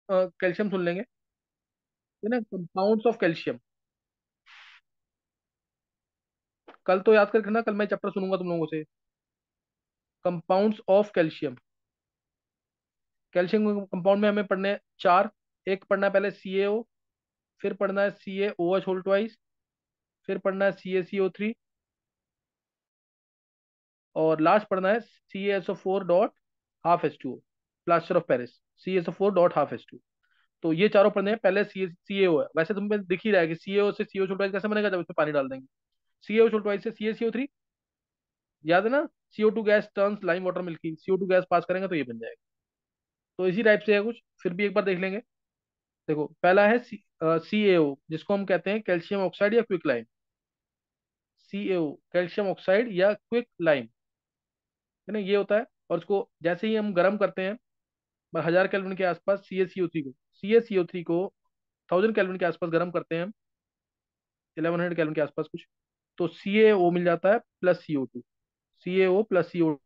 Calcium सुन लेंगे, है ना, कंपाउंड्स ऑफ कैल्शियम। कल तो याद करके ना, कल मैं चैप्टर सुनूंगा तुम लोगों से, compounds of calcium. Calcium compound में हमें पढ़ने हैं चार। एक पढ़ना है पहले CaO, फिर पढ़ना है CaOH होल ट्वाइस, फिर पढ़ना है CaCO3, और लास्ट पढ़ना है CaSO4 dot half H2O, plaster of Paris, CaSO4 dot half H2। तो ये चारों पढ़ने हैं पहले। CaO है, वैसे तुम्हें दिख ही रहा है कि CaO से CaO ट्वाइस कैसे बनेगा, जब इसमें पानी डाल देंगे। CaO ट्वाइस से CaCO3, याद है ना, CO2 gas turns lime water milky, CO2 gas pass करेंगे तो ये बन जाएगा। तो इसी टाइप से है कुछ, फिर भी एक बार देख लेंगे। देखो पहला है CaO, जिसको हम कहते हैं कैल्शियम ऑक्साइड या quick lime. CaO calcium oxide या क्विक लाइम, है ना, ये होता है। और इसको जैसे ही हम गर्म करते हैं 1000 केल्विन के आसपास, सी ए सी ओ थ्री को 1000 केल्विन के आसपास गर्म करते हैं हम, 1100 केल्विन के आसपास कुछ, तो CaO मिल जाता है plus CO2। CaO plus CO2,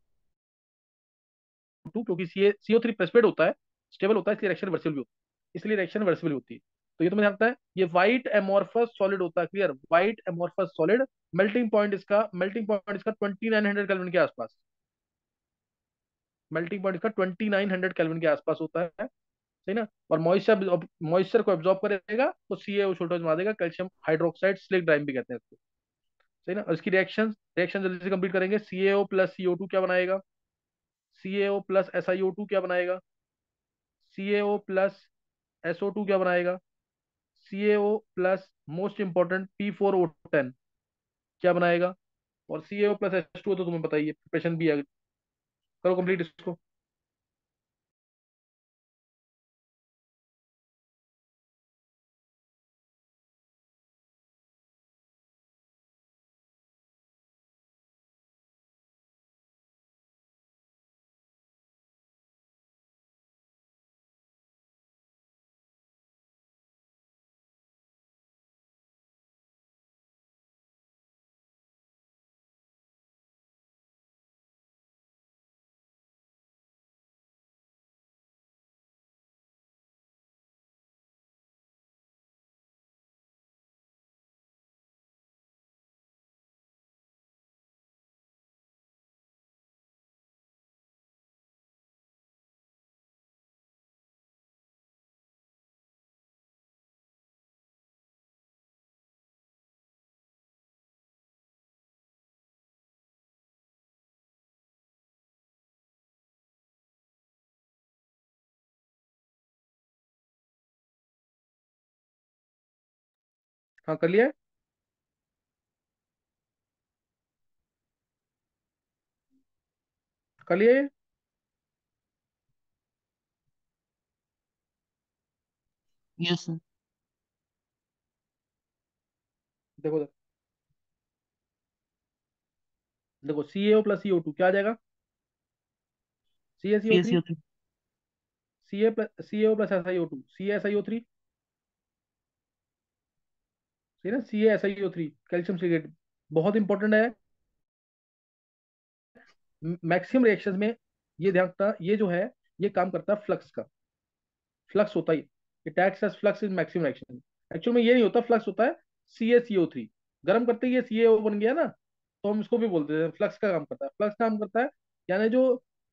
क्योंकि CO3 प्रेसिपिटेट होता है, स्टेबल होता है, इसलिए रिएक्शन रिवर्सिबल भी होती है, इसलिए रिएक्शन रिवर्सिबल होती है। तो ये तुम्हें लगता है ये व्हाइट एमोर्फस सॉलिड होता है, clear, white amorphous solid. Melting point इसका 2900 केल्विन के आसपास, मेल्टिंग पॉइंट इसका 2900 केल्विन के आसपास होता है, सही ना। और मॉइस्चर को एब्जॉर्ब करेगा तो CaO छोटा बना देगा, कैल्शियम हाइड्रोक्साइड स्लिक ड्राइम भी कहते हैं इसको, सही ना। और इसकी रिएक्शन रिएक्शन जल्दी से कंप्लीट करेंगे। CaO प्लस CO2 क्या बनाएगा, CaO प्लस SiO2 क्या बनाएगा, CaO प्लस SO2 क्या बनाएगा, CaO plus most important P4O10 क्या बनाएगा, और CaO प्लस H2O तो तुम्हें बताइए, प्रिपरेशन भी है। करो कंप्लीट इसको। हाँ कर लिया है? कर लिया ये? Yes sir. देखो देखो, देखो CaO प्लस CO2 क्या आ जाएगा, CaCO3, CaCO3। CaO plus SiO2, CaSiO3, सही ना, CaSiO3 कैल्शियम सिलिकेट, बहुत इंपॉर्टेंट है। मैक्सिमम रिएक्शंस में ये ध्यान रखना, ये जो है ये काम करता है फ्लक्स का, फ्लक्स होता है ये, it acts as flux in maximum reaction. Actual में ये नहीं होता, फ्लक्स होता है CaCO3, गर्म करते ही ये CaO बन गया ना, तो हम इसको भी बोलते हैं फ्लक्स का काम करता है। फ्लक्स काम करता है यानी जो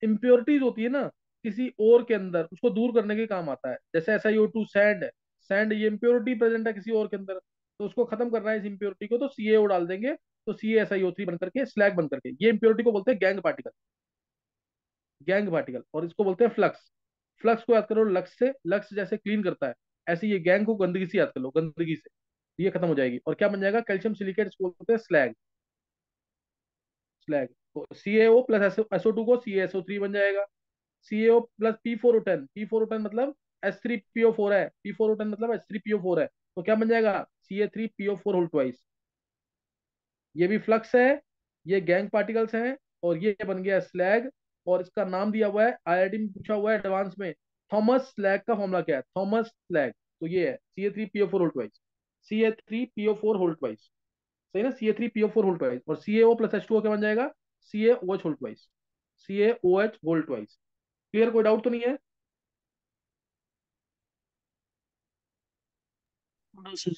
इम्प्योरिटीज होती है ना किसी और के अंदर, उसको दूर करने के काम आता है। जैसे SiO2 सैंड है, सैंड ये इम्प्योरिटी प्रेजेंट है किसी और के अंदर, तो उसको खत्म करना है इस इम्प्योरिटी को, तो CaO डाल देंगे, तो CaSiO3 बन करके स्लैग बन करके, ये इम्प्योरिटी को बोलते हैं गैंग पार्टिकल, गैंग पार्टिकल, और इसको बोलते हैं फ्लक्स। फ्लक्स को याद करो लक्स से, लक्स जैसे क्लीन करता है, ऐसे ये गैंग को गंदगी से याद कर लो, गंदगी से, ये खत्म हो जाएगी। और क्या बन जाएगा, कैल्शियम सिलिकेट, इसको बोलते हैं स्लैग, स्लैग। तो CaO प्लस SO2 को CaSO3 बन जाएगा। CaO प्लस P4O10, P4O10 मतलब H3PO4 है, P4O10 मतलब H3PO4 है, तो क्या बन जाएगा, Ca3PO4 होल ट्वाइस। ये भी फ्लक्स है, ये गैंग पार्टिकल्स हैं, और ये बन गया स्लैग। और इसका नाम दिया हुआ है, IIT में पूछा हुआ है एडवांस में, थॉमस स्लैग का फॉर्मूला क्या है, थॉमस स्लैग, तो ये है Ca3PO4 whole twice, Ca3PO4 whole twice, सही ना, Ca3PO4 होल ट्वाइस। और CaO प्लस H2O क्या बन जाएगा, CaOH whole twice, CaOH whole twice. Clear, कोई डाउट तो नहीं है? No sir.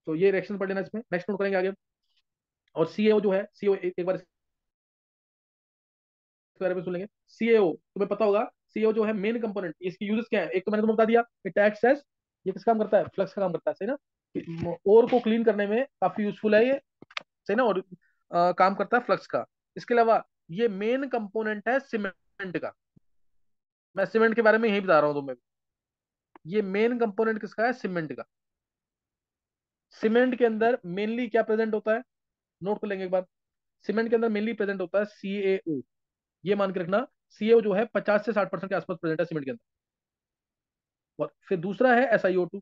तो ये रिएक्शन पढ़ लेना इसमें, नेक्स्ट नोट करेंगे आगे। और सीएओ जो है, सीओ एक बार इसके बारे में सुन लेंगे। सीएओ तुम्हें पता होगा, सीएओ जो है मेन कंपोनेंट, इसकी यूजेस क्या है? एक तो मैंने तुम्हें बता दिया कि टैक्स सेस, ये किस काम करता है? फ्लक्स का काम करता है, सही ना? ओर को क्लीन करने में काफी यूजफुल है ये, सही ना? और काम करता है फ्लक्स का। इसके अलावा ये मेन कंपोनेंट है सीमेंट का। मैं सीमेंट के बारे में यही बता रहा हूँ तुम्हें। ये मेन कंपोनेंट किसका है? सीमेंट का। सीमेंट के अंदर मेनली क्या प्रेजेंट होता है? नोट कर लेंगे एक बार। सीमेंट के अंदर मेनली प्रेजेंट होता है सीएओ। ये मान के रखना, सीएओ जो है 50 से 60% के आसपास प्रेजेंट है सीमेंट के अंदर। और फिर दूसरा है SiO2।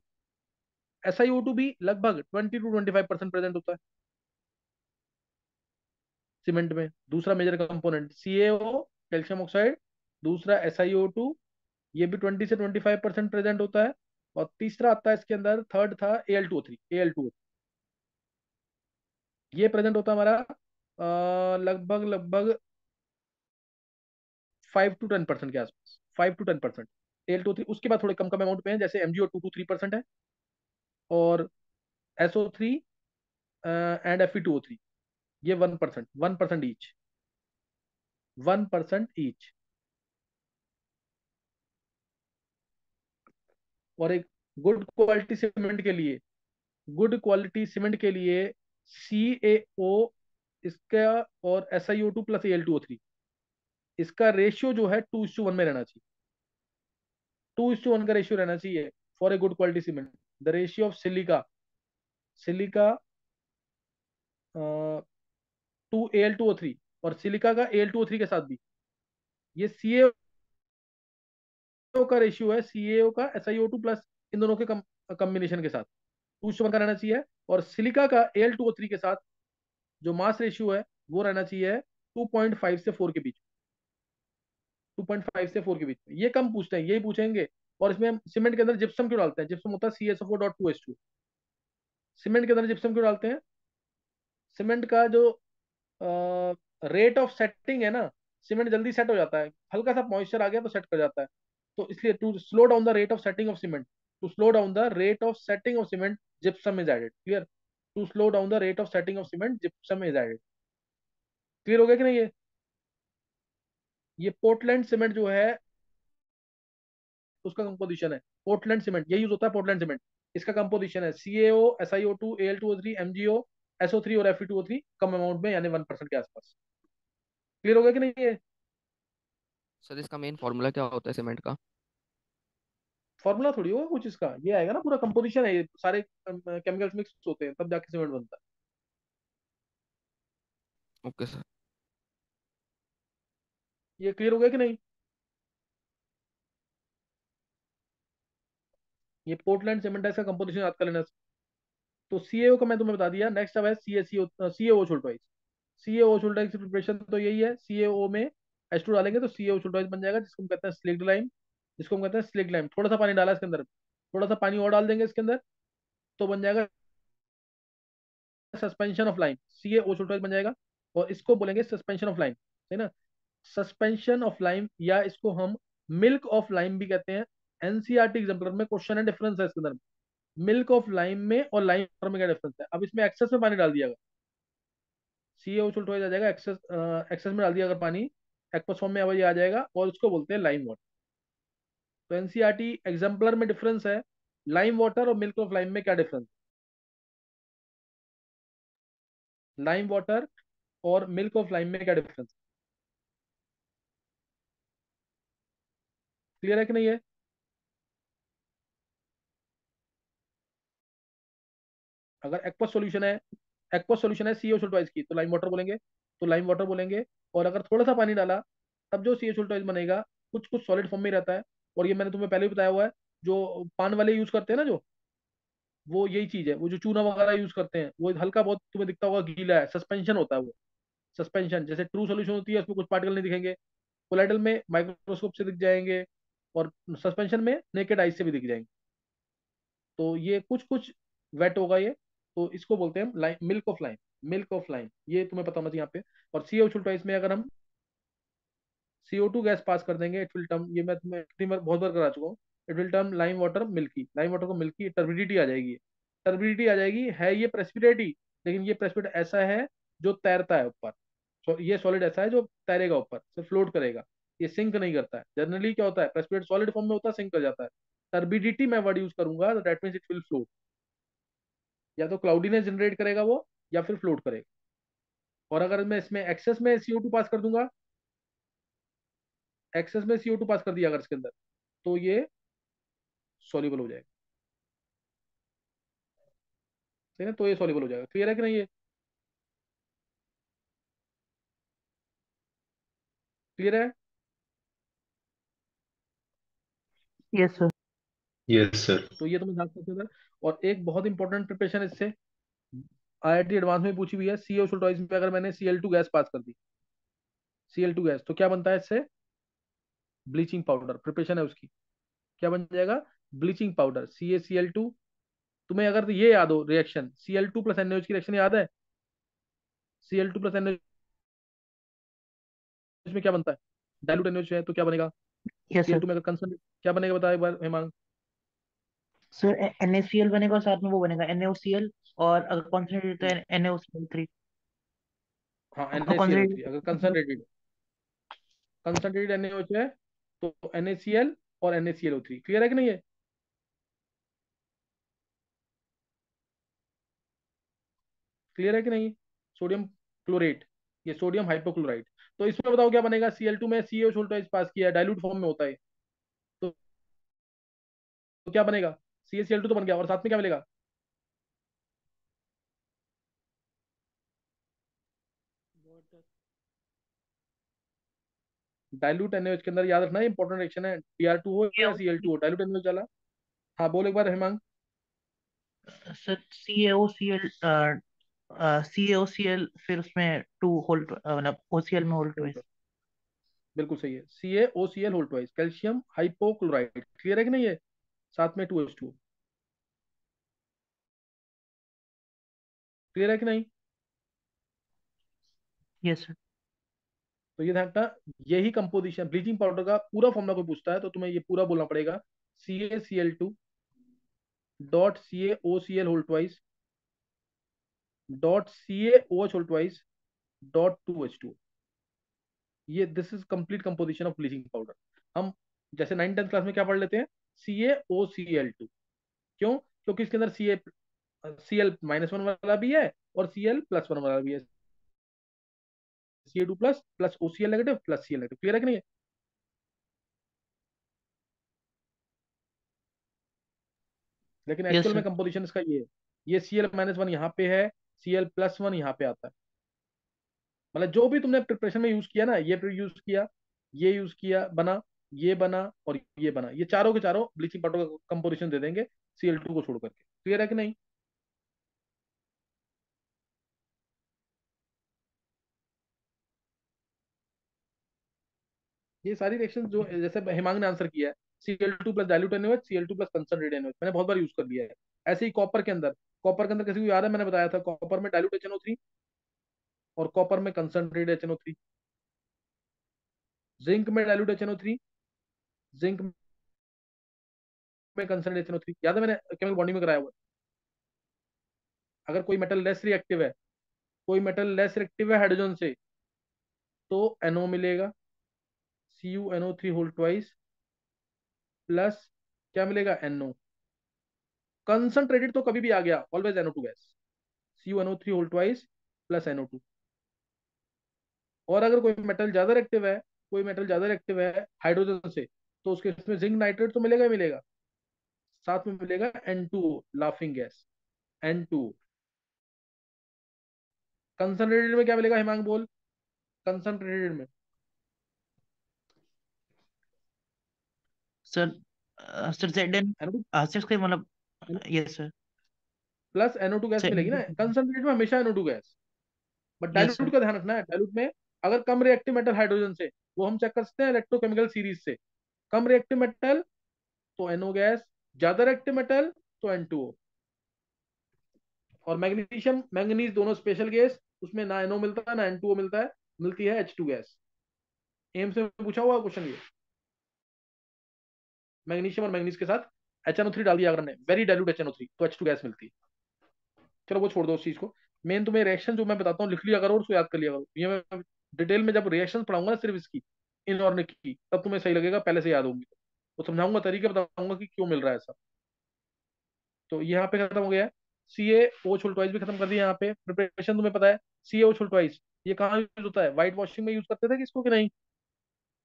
SiO2 भी लगभग 20 to 25% प्रेजेंट होता है सीमेंट में। दूसरा major component CaO, calcium oxide. दूसरा SiO2, ये भी 20 से 25% प्रेजेंट होता है। और तीसरा आता है इसके अंदर, थर्ड था Al2O3। Al2O, ये प्रेजेंट होता है हमारा लगभग लगभग 5 to 10% के आसपास, 5 to 10%। Al2O3 उसके बाद थोड़े कम कम अमाउंट पे है, जैसे MgO 2 to 3% है। और SO3 एंड Fe2O3, ये 1%, 1% ईच, 1% ईच। और एक गुड क्वालिटी सीमेंट के लिए, गुड क्वालिटी सीमेंट के लिए CaO इसका और SiO2 + Al2O3, इसका रेशियो जो है 2:1 में रहना चाहिए। 2:1 का रेशियो रहना चाहिए for a good quality cement. The ratio of silica, silica to Al2O3, और सिलिका का Al2O3 के साथ भी, ये CaO का रेशियो है, CaO का SiO2 प्लस इन दोनों के कॉम्बिनेशन के साथ 2:1 का रहना चाहिए। और सिलिका का Al2O3 के साथ जो मास रेशियो है वो रहना चाहिए 2.5 से 4 के बीच। 2.5 से 4 के बीच में, ये कम पूछते हैं, यही पूछेंगे। और इसमें हम सीमेंट के अंदर जिप्सम क्यों डालते हैं? जिप्सम होता है CaSO4.2H2। सीमेंट के अंदर जिप्सम क्यों डालते हैं? सीमेंट का जो रेट ऑफ सेटिंग है ना, सीमेंट जल्दी सेट हो जाता है, हल्का सा मॉइस्चर आ गया तो सेट कर जाता है। तो इसलिए to slow down the rate of setting of cement, to slow down the rate of setting of cement, gypsum is added. Clear? To slow down the rate of setting of cement, gypsum is added. Clear हो गया कि नहीं ये? ये Portland cement जो है उसका composition है, पोर्टलैंड सीमेंट यही यूज होता है, पोर्टलैंड सीमेंट। इसका कंपोजिशन है CaO, SiO2, Al2O3, MgO, SO3 और Fe2O3 कम अमाउंट में, यानी 1% के आसपास। क्लियर हो गया कि नहीं ये? सर इसका मेन फॉर्मूला क्या होता है सीमेंट का? फॉर्मूला थोड़ी होगा कुछ इसका, ये आएगा ना, पूरा कंपोजिशन है, ये सारे केमिकल्स मिक्स होते हैं तब जाके सीमेंट बनता है। Okay sir. ये क्लियर हो गया कि नहीं? ये पोर्टलैंड सीमेंट है, इसका कंपोजिशन याद कर लेना। तो CaO का मैं तुम्हें बता दिया। नेक्स्ट अब है CaCO, CaO छोल्टोइज। CaO छोल्टोइज की प्रिपरेशन तो यही है, CaO में H2 डालेंगे तो CaO छोल्टोइज बन जाएगा, जिसको हम कहते हैं स्लिक्ड लाइम। जिसको हम कहते हैं स्लिक्ड लाइम। थोड़ा सा पानी डाला इसके अंदर, थोड़ा सा पानी और डाल देंगे इसके अंदर, तो बन जाएगा सस्पेंशन ऑफ लाइम। CaO छोल्टोइज बन जाएगा, और इसको बोलेंगे सस्पेंशन ऑफ लाइम, है ना? सस्पेंशन ऑफ लाइम, या इसको हम मिल्क ऑफ लाइम भी कहते हैं। NCERT एग्जाम्पलर में क्वेश्चन है, डिफरेंस है इसके अंदर। मिल्क ऑफ लाइम में और लाइम वाटर में क्या डिफरेंस है? अब इसमें एक्सेस में पानी डाल दिया, CaO उछलता आ जाएगा, एक्सेस एक्सेस में डाल दिया अगर पानी, एक्वस फॉर्म में अब ये आ जाएगा, और उसको बोलते हैं लाइम वाटर। तो NCERT एग्जाम्पलर में डिफरेंस है, लाइम वाटर और मिल्क ऑफ लाइम में क्या डिफरेंस? लाइम वाटर और मिल्क ऑफ लाइम में क्या डिफरेंस? क्लियर है कि नहीं है? अगर एक्वस सॉल्यूशन है, एक्वस सॉल्यूशन है CaO ट्वाइस की, तो लाइम वाटर बोलेंगे, तो लाइम वाटर बोलेंगे। और अगर थोड़ा सा पानी डाला, तब जो CaO ट्वाइस बनेगा, कुछ कुछ सॉलिड फॉर्म में ही रहता है। और ये मैंने तुम्हें पहले भी बताया हुआ है, जो पान वाले यूज करते हैं ना, जो वो यही चीज है, वो जो चूना वगैरह यूज करते हैं, वो हल्का बहुत तुम्हें दिखता होगा गीला है, सस्पेंशन होता है वो। सस्पेंशन जैसे ट्रू सोल्यूशन होती है, उसमें कुछ पार्टिकल नहीं दिखेंगे, कोलाइडल में माइक्रोस्कोप से दिख जाएंगे, और सस्पेंशन में नेकेड आइज से भी दिख जाएंगे। तो ये कुछ कुछ वेट होगा ये, तो इसको बोलते हैं lime, milk of lime. Milk of lime, ये तुम्हें पता होना चाहिए यहाँ पे। और CaO ट्वाइस में अगर हम CO2 गैस पास कर देंगे, इट विल टर्म, ये मैं तुम्हें कितनी बार बहुत बार करा चुका हूँ, it will turn lime water milky, lime water को मिल्की, टर्बिडिटी आ जाएगी, टर्बिडिटी आ जाएगी। है ये प्रेसिपिटेट ही, लेकिन ये प्रेसिपिटेट ऐसा है जो तैरता है ऊपर। ये सॉलिड ऐसा है जो तैरेगा ऊपर, सिर्फ फ्लोट करेगा, ये सिंक नहीं करता है। जनरली क्या होता है, प्रेसिपिटेट सॉलिड फॉर्म में होता है, सिंक कर जाता है। टर्बिडिटी मैं वर्ड यूज करूंगा तो that means it will float, या तो क्लाउडीनेस जनरेट करेगा वो, या फिर फ्लोट करेगा। और अगर मैं इसमें एक्सेस में CO2 पास कर दूंगा, एक्सेस में CO2 पास कर दिया अगर इसके अंदर, तो ये सॉल्युबल हो जाएगा। ठीक है, तो ये सॉल्युबल हो जाएगा। क्लियर है कि नहीं ये? क्लियर है? Yes sir. Yes sir. तो ये तुम्हें ध्यान सकते हो। और एक बहुत इंपॉर्टेंट प्रिपरेशन इससे IIT एडवांस में पूछी हुई है, CO टॉइस में अगर मैंने Cl2 गैस पास कर दी, Cl2 गैस, तो क्या बनता है इससे? Bleaching powder. प्रिपरेशन है उसकी, क्या बन जाएगा? Bleaching powder, CaCl2। तुम्हें अगर ये याद हो रिएक्शन, Cl2 प्लस NaOH की रिएक्शन याद है? Cl2 प्लस NaOH में क्या बनता है? डाइल्यूट NaOH है तो क्या बनेगा? Yes sir. Cl2 में अगर कंसंट्रेट, क्या बनेगा बताओ एक बार हेमांग। सर NaCl बनेगा और साथ में वो बनेगा NaOCl, और अगर कॉन्सेंट्रेटेड तो NaOCl3। हाँ, NaClO3 अगर कॉन्सेंट्रेटेड। कंसंट्रेटेड, कंसंट्रेटेड NaOH है तो NaCl और NaClO3। क्लियर है कि नहीं है? क्लियर है कि नहीं? सोडियम क्लोरेट, ये सोडियम हाइपोक्लोराइड। तो इसमें बताओ क्या बनेगा? Cl2 में CaOH वोल्टेज पास किया है, डाइल्यूट फॉर्म में होता है, तो क्या बनेगा? CaCl2 तो बन गया, और साथ में क्या मिलेगा? डाइल्यूट NaOH के अंदर याद रखना है, इंपॉर्टेंट रिएक्शन है, Br2 हो या Cl2 हो, डाइल्यूट NaOH चला। हाँ बोल एक बार हेमांग। सर CaOCl फिर उसमें टू होल, मतलब OCl में होल ट्वाइस। बिल्कुल सही है, CaOCl whole twice, calcium hypochloride. Clear है कि नहीं है? साथ में 2H2। क्लियर है कि नहीं? Yes sir. तो ये ध्यान रखना, यही कंपोजिशन ब्लीचिंग पाउडर का पूरा फॉर्मूला कोई पूछता है तो तुम्हें ये पूरा बोलना पड़ेगा। CaCl2 dot CaOCl whole twice dot CaOH whole twice dot 2H2। ये this is complete composition of bleaching powder. हम जैसे 9th 10th क्लास में क्या पढ़ लेते हैं? CaOCl2। क्यों? क्योंकि इसके अंदर Cl-1 वाला भी है और Cl+1 वाला भी है, Ca2 plus plus OCl negative plus Cl negative. Clear है कि नहीं है? लेकिन यस एक्चुअल में सर। कंपोजिशन इसका ये है, ये Cl-1 यहाँ पे है, Cl+1 यहाँ पे आता है। मतलब जो भी तुमने प्रिपरेशन में यूज किया ना, ये यूज किया, ये यूज किया, बना, ये बना और ये बना, ये चारों के चारों ब्लीचिंग पाउडर का कंपोजिशन दे देंगे Cl2 को छोड़ करके। क्लियर है कि नहीं? ये सारी रिएक्शन जो जैसे हिमांग ने आंसर किया है, Cl2 plus dilute NaOH, Cl2 plus concentrated NaOH, मैंने बहुत बार यूज कर लिया है। ऐसे ही कॉपर के अंदर, कॉपर के अंदर किसी को याद है मैंने बताया था, कॉपर में डाइल्यूट HNO3 और कॉपर में कंसंट्रेटेड HNO3। जिंक में डाइल्यूट HNO3, जिंक में कंसंट्रेटेड HNO3, याद है मैंने केमिकल बॉन्डिंग में कराया हुआ है। अगर कोई मेटल लेस रिएक्टिव है, कोई मेटल लेस रिएक्टिव है हाइड्रोजन से, तो NO मिलेगा, CuNO3 होल ट्वाइस प्लस क्या मिलेगा? NO। कंसंट्रेटेड तो कभी भी आ गया, always NO2 gas, CuNO3 whole twice plus NO2। और अगर कोई मेटल ज्यादा रिएक्टिव है, कोई मेटल ज्यादा रिएक्टिव है हाइड्रोजन से, तो उसके इसमें जिंक नाइट्रेट तो मिलेगा ही मिलेगा, साथ में मिलेगा N2 laughing gas, N2। Concentrated में क्या मिलेगा हिमांग बोल? कंसंट्रेटेड में sir sir ZN, NO2 sir इसका मतलब। Yes sir. Plus NO2 gas मिलेगी ना, कंसंट्रेटेड में हमेशा NO2 gas. But yes dilute sir. का ध्यान रखना है, डाइल्यूट में अगर कम रिएक्टिव मेटल हाइड्रोजन से, वो हम चेक कर सकते हैं इलेक्ट्रोकेमिकल सीरीज से। कम रिएक्टिव मेटल तो NO गैस, ज्यादा रिएक्टिव मेटल तो N2O। और मैग्नीशियम मैंगनीज दोनों स्पेशल गैस, उसमें ना NO मिलता है ना N2O मिलता है, मिलती है H2 गैस। एम से पूछा हुआ क्वेश्चन ये। मैग्नीशियम और मैंगनीज के साथ HNO3 डाल दिया अगर ने, वेरी डाइल्यूट HNO3, तो H2 गैस मिलती है। चलो वो छोड़ दो उस चीज को। मेन तुम्हें रिएक्शन जो मैं बताता हूँ लिख लिया करो और उसको याद कर लिया करो। ये मैं डिटेल में जब रिएक्शन पढ़ाऊंगा ना सिर्फ इसकी, इनऑर्गेनिक की, तब तुम्हें सही लगेगा, पहले से याद होंगी तो समझाऊंगा, तरीके बताऊंगा कि क्यों मिल रहा है ऐसा। तो यहाँ पे खत्म हो गया है। CaO ट्वाइस भी खत्म कर दिया। यहाँ पे प्रिपरेशन तुम्हें पता है। CaO ट्वाइस ये कहाँ यूज होता है? व्हाइट वॉशिंग में यूज करते थे कि इसको, कि नहीं?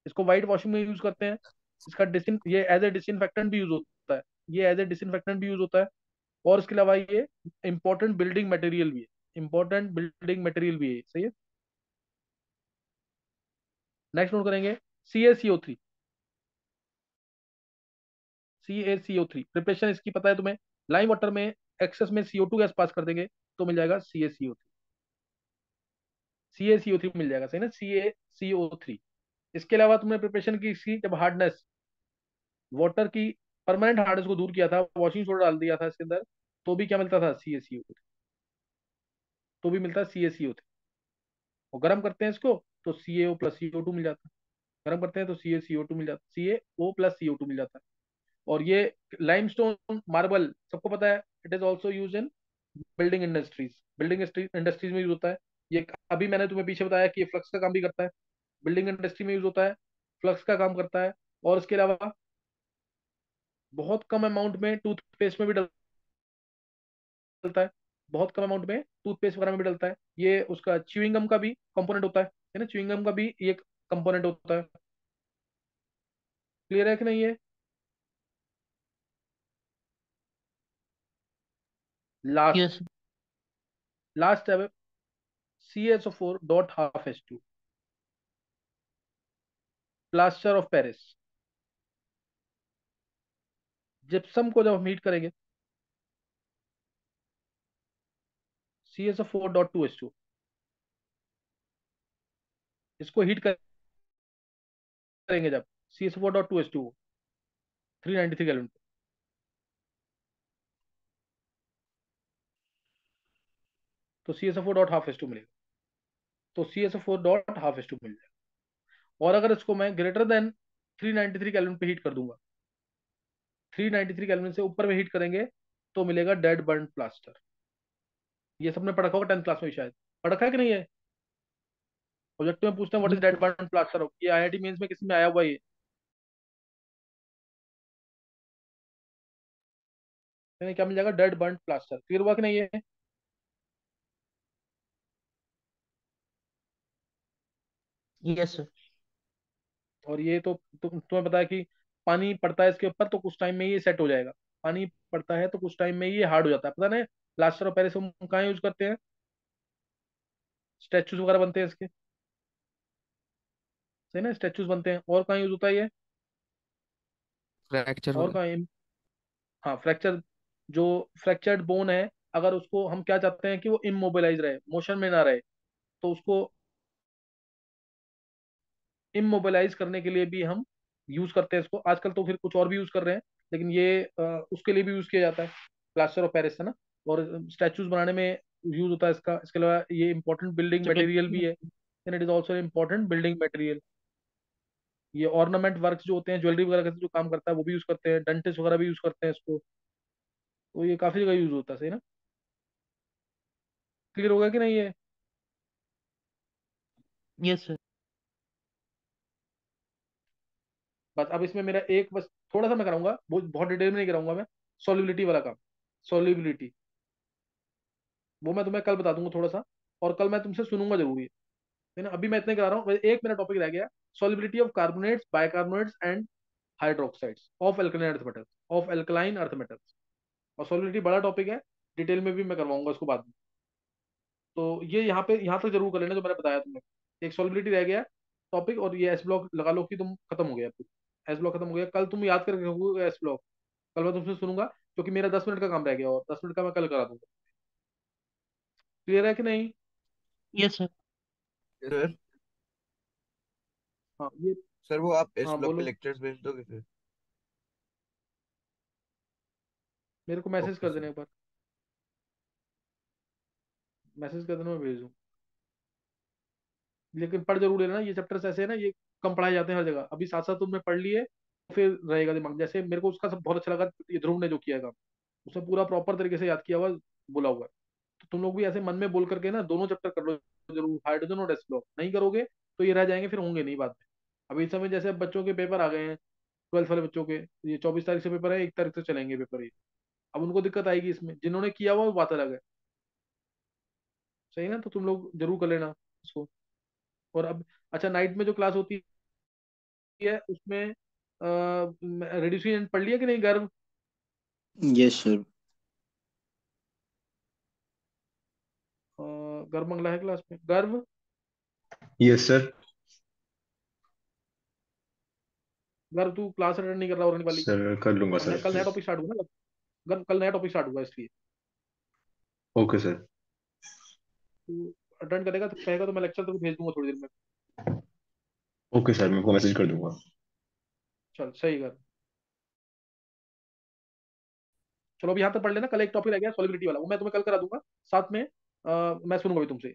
इसको व्हाइट वॉशिंग में यूज करते हैं। इसका डिसिन ये एज ए डिसइंफेक्टेंट भी यूज होता है। ये एज ए डिसइंफेक्टेंट भी यूज होता है। और इसके अलावा ये इंपॉर्टेंट बिल्डिंग मटेरियल भी है। इंपॉर्टेंट बिल्डिंग मटेरियल भी है, सही है। नेक्स्ट नोट करेंगे। CaCO3। CaCO3 प्रिपरेशन इसकी पता है तुम्हें। लाइम वाटर में एक्सेस में CO2 गैस पास कर देंगे तो मिल जाएगा CaCO3। CaCO3 मिल जाएगा, सही ना, CaCO3। इसके अलावा तुमने प्रिपरेशन की इसकी, जब हार्डनेस, वाटर की परमानेंट हार्डनेस को दूर किया था, वॉशिंग सोडा डाल दिया था इसके अंदर, तो भी क्या मिलता था? CaCO3। तो भी मिलता है CaCO3। और गर्म करते हैं इसको तो CaO+CO2 मिल जाता है। गर्म करते हैं तो CaCO2 मिल जाता है, CaO+CO2 मिल जाता है। और ये लाइमस्टोन मार्बल सबको पता है, it is also use in building industries. Building industries में यूज होता है ये। अभी मैंने तुम्हें पीछे बताया कि ये फ्लक्स का काम भी करता है, बिल्डिंग इंडस्ट्री में यूज होता है, फ्लक्स का काम करता है। और इसके अलावा बहुत कम अमाउंट में टूथपेस्ट में भी डलता है। बहुत कम अमाउंट में टूथपेस्ट वगैरह में भी डलता है। ये उसका च्युइंग गम का भी कंपोनेंट होता है ना, च्युइंग गम का भी एक कंपोनेंट होता है। क्लियर है कि नहीं? ये लास्ट, यस। लास्ट है CaSO4.12H2, plaster of Paris. Gypsum को जब हम हीट करेंगे, CaSO4.2H2, इसको हीट करेंगे जब, CaSO4.2H2 393 केल्विन पे, तो CaSO4.12H2 मिलेगा। तो CaSO4.12H2 मिल जाएगा। और अगर इसको मैं ग्रेटर देन 393 केल्विन पे हीट कर दूंगा, 393 केल्विन से ऊपर में हीट करेंगे तो मिलेगा डेड बर्न प्लास्टर। ये सबने पढ़ा होगा 10th क्लास में शायद। पढ़ा है कि नहीं है? प्रोजेक्ट में पूछते हैं what is dead burn plaster. ये IIT मेंस में किसी में आया हुआ है ये। यानी क्या मिल जाएगा? Dead burn plaster. क्लियर हुआ कि नहीं है? Yes sir. और ये तो तुम्हें पता है कि पानी पड़ता है इसके ऊपर तो कुछ टाइम में ये सेट हो जाएगा। पानी पड़ता है तो कुछ टाइम में ये हार्ड हो जाता है, पता नहीं। प्लास्टर ऑफ पेरिस हम कहाँ यूज करते हैं? स्टेचूज वगैरह बनते हैं इसके, सही ना, स्टेचूज बनते हैं। और कहाँ यूज होता है ये? फ्रैक्चर और वगैरह। कहाँ हाँ, फ्रैक्चर। जो फ्रैक्चर्ड बोन है, अगर उसको हम क्या चाहते हैं कि वो इमोबिलाइज रहे, मोशन में ना रहे, तो उसको इमोबिलाइज करने के लिए भी हम यूज करते हैं इसको। आजकल तो फिर कुछ और भी यूज कर रहे हैं, लेकिन ये उसके लिए भी यूज किया जाता है, प्लास्टर ऑफ पेरिस, है ना। और स्टैचूज बनाने में यूज होता है इसका। इसके अलावा ये इंपॉर्टेंट बिल्डिंग मटेरियल भी है, and it is also important building material. ये ऑर्नामेंट वर्क जो होते हैं, ज्वेलरी वगैरह का जो काम करता है वो भी यूज करते हैं, डेंटिस्ट वगैरह भी यूज करते हैं इसको। तो ये काफी जगह यूज होता है, सही ना। क्लियर होगा कि नहीं ये? Yes sir. बस अब इसमें मेरा एक बस थोड़ा सा मैं कराऊंगा, बहुत डिटेल में नहीं कराऊंगा मैं। सॉल्युबिलिटी वाला काम, सॉल्युबिलिटी, वो मैं तुम्हें कल बता दूंगा थोड़ा सा। और कल मैं तुमसे सुनूंगा जरूर ये, है ना। अभी मैं इतने करा रहा हूँ, एक मेरा टॉपिक रह गया। Solubility of carbonates, bicarbonates and hydroxides of alkaline earth metals, of alkaline earth metals. और सॉल्युबिलिटी बड़ा टॉपिक है, डिटेल में भी मैं करवाऊंगा उसको बाद में। तो ये यहाँ पे, यहाँ तक जरूर कर लेना जो मैंने बताया तुम्हें। एक सॉल्युबिलिटी रह गया टॉपिक, और ये एस ब्लॉक लगा लो कि तुम खत्म हो गया। एस ब्लॉक खत्म हो गया, कल तुम याद करके रखोगे एस ब्लॉक। कल मैं तुमसे सुनूंगा, क्योंकि मेरा 10 मिनट का काम रह गया, और 10 मिनट का मैं कल करा दूंगा। क्लियर है कि नहीं? Yes sir. सर। हाँ ये, सर वो आप इस हाँ ब्लॉग पे बोलो। लेक्चर्स भेज दोगे फिर? मेरे को मैसेज ओके कर देने सर। एक बार, मैसेज कर देना, मैं भेज दूँ। लेकिन पढ़ जरूर लेना, ये चैप्टर्स ऐसे है ना, ये कम पढ़ाए जाते हैं हर जगह। अभी साथ साथ तुमने पढ़ लिए, फिर रहेगा दिमाग। जैसे मेरे को उसका सब बहुत अच्छा लगा, ये ध्रुव ने जो किया है काम, उसने पूरा प्रॉपर तरीके से याद किया हुआ, बोला हुआ है। तो तुम लोग भी ऐसे मन में बोल करके ना दोनों चैप्टर कर लो जरूर, हाइड्रोजन और एस लॉ। नहीं करोगे तो ये रह जाएंगे, फिर होंगे नहीं बाद में। अभी इस समय जैसे अब बच्चों के पेपर आ गए हैं, 12th वाले बच्चों के, ये 24 तारीख से पेपर है, 1 तारीख से चलेंगे पेपर ये। अब उनको दिक्कत आएगी इसमें, जिन्होंने किया हुआ वो बात अलग है। सही है ना? तो तुम लोग जरूर कर लेना इसको। और अब अच्छा, नाइट में जो क्लास होती है उसमें रेडिएशन पढ़ लिया कि नहीं, गर्व? Yes sir. गर्व मंगला है क्लास में, गर्व? Yes sir. गर्व तू क्लास अटेंड नहीं कर रहा होने वाली। सर कर लूंगा और सर। कल नया टॉपिक स्टार्ट हुआ ना, गर्व कल नया टॉपिक स्टार्ट हुआ इसलिए ओके सर। तू अटेंड करेगा तो कहेगा, तो मैं लेक्चर तेरे को भेज दूंगा थोड़ी देर में। ओके सर, मैं को मैसेज कर दूंगा। चल सही कर। चलो अब यहाँ तक पढ़ लेना, कल एक टॉपिक रह गया सॉलिबिलिटी वाला, वो मैं तुम्हें कल करा दूंगा साथ में। मैं सुनूंगा भी तुमसे।